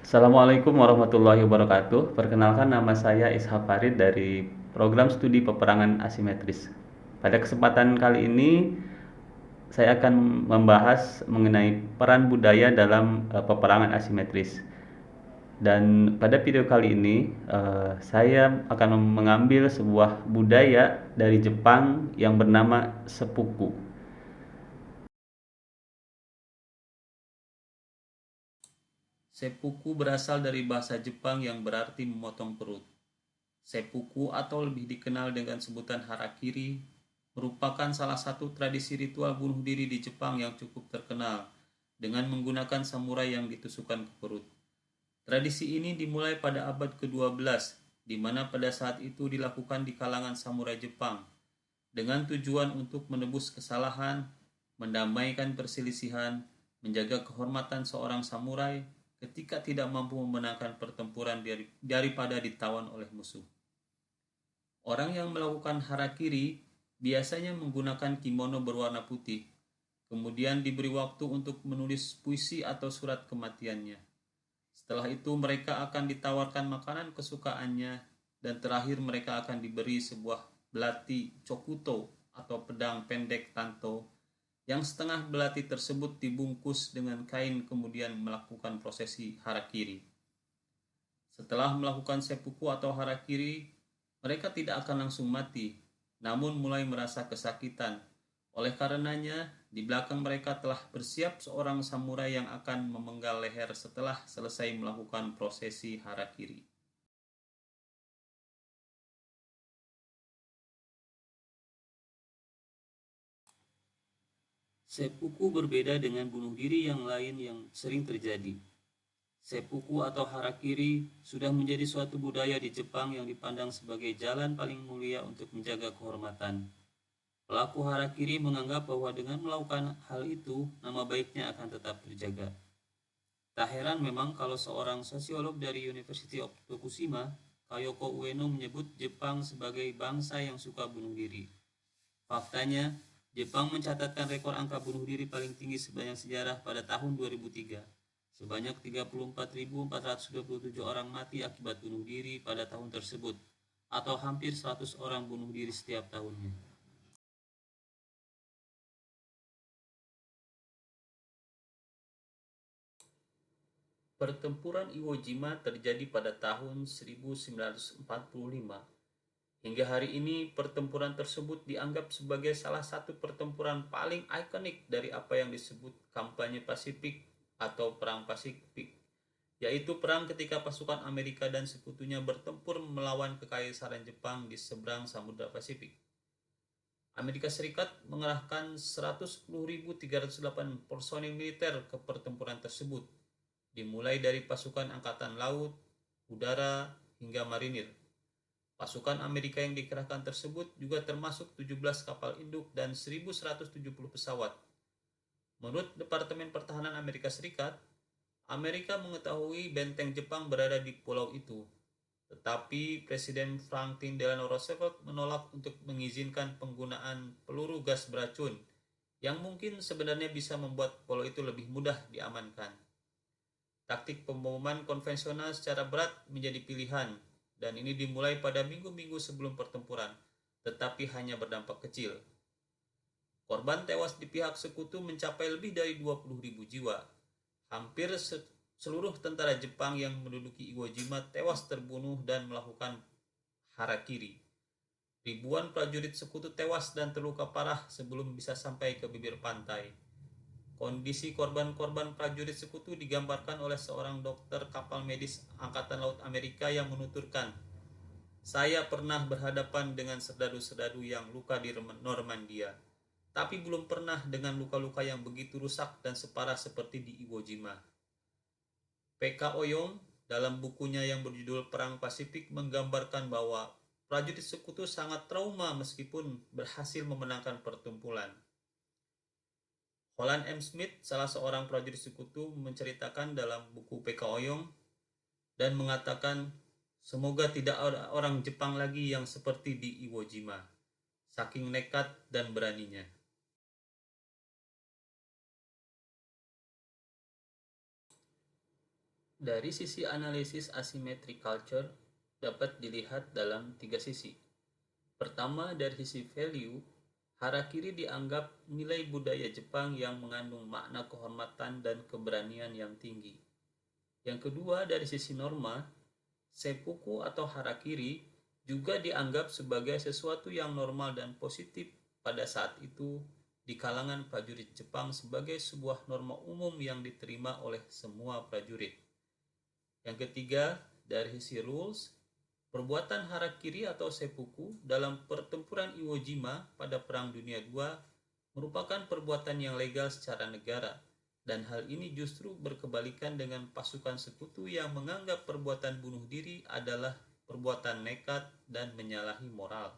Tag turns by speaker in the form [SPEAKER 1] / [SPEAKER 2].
[SPEAKER 1] Assalamualaikum warahmatullahi wabarakatuh. Perkenalkan, nama saya Ishak Farid dari program studi peperangan asimetris. Pada kesempatan kali ini saya akan membahas mengenai peran budaya dalam peperangan asimetris. Dan pada video kali ini saya akan mengambil sebuah budaya dari Jepang yang bernama seppuku. Seppuku berasal dari bahasa Jepang yang berarti memotong perut. Seppuku atau lebih dikenal dengan sebutan harakiri merupakan salah satu tradisi ritual bunuh diri di Jepang yang cukup terkenal dengan menggunakan samurai yang ditusukkan ke perut. Tradisi ini dimulai pada abad ke-12, di mana pada saat itu dilakukan di kalangan samurai Jepang dengan tujuan untuk menebus kesalahan, mendamaikan perselisihan, menjaga kehormatan seorang samurai ketika tidak mampu memenangkan pertempuran daripada ditawan oleh musuh. Orang yang melakukan harakiri biasanya menggunakan kimono berwarna putih, kemudian diberi waktu untuk menulis puisi atau surat kematiannya. Setelah itu mereka akan ditawarkan makanan kesukaannya dan terakhir mereka akan diberi sebuah belati chokuto atau pedang pendek tanto yang setengah belati tersebut dibungkus dengan kain kemudian melakukan prosesi harakiri. Setelah melakukan seppuku atau harakiri, mereka tidak akan langsung mati, namun mulai merasa kesakitan. Oleh karenanya, di belakang mereka telah bersiap seorang samurai yang akan memenggal leher setelah selesai melakukan prosesi harakiri. Seppuku berbeda dengan bunuh diri yang lain yang sering terjadi. Seppuku atau harakiri sudah menjadi suatu budaya di Jepang yang dipandang sebagai jalan paling mulia untuk menjaga kehormatan. Pelaku harakiri menganggap bahwa dengan melakukan hal itu, nama baiknya akan tetap terjaga. Tak heran memang kalau seorang sosiolog dari University of Tokushima, Kayoko Ueno, menyebut Jepang sebagai bangsa yang suka bunuh diri. Faktanya, Jepang mencatatkan rekor angka bunuh diri paling tinggi sepanjang sejarah pada tahun 2003. Sebanyak 34.427 orang mati akibat bunuh diri pada tahun tersebut, atau hampir 100 orang bunuh diri setiap tahunnya. Pertempuran Iwo Jima terjadi pada tahun 1945. Hingga hari ini, pertempuran tersebut dianggap sebagai salah satu pertempuran paling ikonik dari apa yang disebut kampanye Pasifik atau Perang Pasifik, yaitu perang ketika pasukan Amerika dan sekutunya bertempur melawan Kekaisaran Jepang di seberang Samudra Pasifik. Amerika Serikat mengerahkan 110.308 personil militer ke pertempuran tersebut, dimulai dari pasukan angkatan laut, udara, hingga marinir. Pasukan Amerika yang dikerahkan tersebut juga termasuk 17 kapal induk dan 1.170 pesawat. Menurut Departemen Pertahanan Amerika Serikat, Amerika mengetahui benteng Jepang berada di pulau itu, tetapi Presiden Franklin Delano Roosevelt menolak untuk mengizinkan penggunaan peluru gas beracun yang mungkin sebenarnya bisa membuat pulau itu lebih mudah diamankan. Taktik pemboman konvensional secara berat menjadi pilihan, dan ini dimulai pada minggu-minggu sebelum pertempuran, tetapi hanya berdampak kecil. Korban tewas di pihak sekutu mencapai lebih dari 20.000 jiwa. Hampir seluruh tentara Jepang yang menduduki Iwo Jima tewas terbunuh dan melakukan harakiri. Ribuan prajurit sekutu tewas dan terluka parah sebelum bisa sampai ke bibir pantai. Kondisi korban-korban prajurit sekutu digambarkan oleh seorang dokter kapal medis Angkatan Laut Amerika yang menuturkan, "Saya pernah berhadapan dengan serdadu-serdadu yang luka di Normandia, tapi belum pernah dengan luka-luka yang begitu rusak dan separah seperti di Iwo Jima." P.K. Oyong dalam bukunya yang berjudul Perang Pasifik menggambarkan bahwa prajurit sekutu sangat trauma meskipun berhasil memenangkan pertempuran. Holland M. Smith, salah seorang prajurit sekutu, menceritakan dalam buku P.K. Oyong dan mengatakan, "Semoga tidak ada orang Jepang lagi yang seperti di Iwo Jima, saking nekat dan beraninya." Dari sisi analisis asymmetric culture dapat dilihat dalam 3 sisi. Pertama, dari sisi value, harakiri dianggap nilai budaya Jepang yang mengandung makna kehormatan dan keberanian yang tinggi. Yang kedua, dari sisi norma, seppuku atau harakiri juga dianggap sebagai sesuatu yang normal dan positif pada saat itu di kalangan prajurit Jepang sebagai sebuah norma umum yang diterima oleh semua prajurit. Yang ketiga, dari sisi rules, perbuatan harakiri atau seppuku dalam pertempuran Iwo Jima pada Perang Dunia II merupakan perbuatan yang legal secara negara, dan hal ini justru berkebalikan dengan pasukan sekutu yang menganggap perbuatan bunuh diri adalah perbuatan nekat dan menyalahi moral.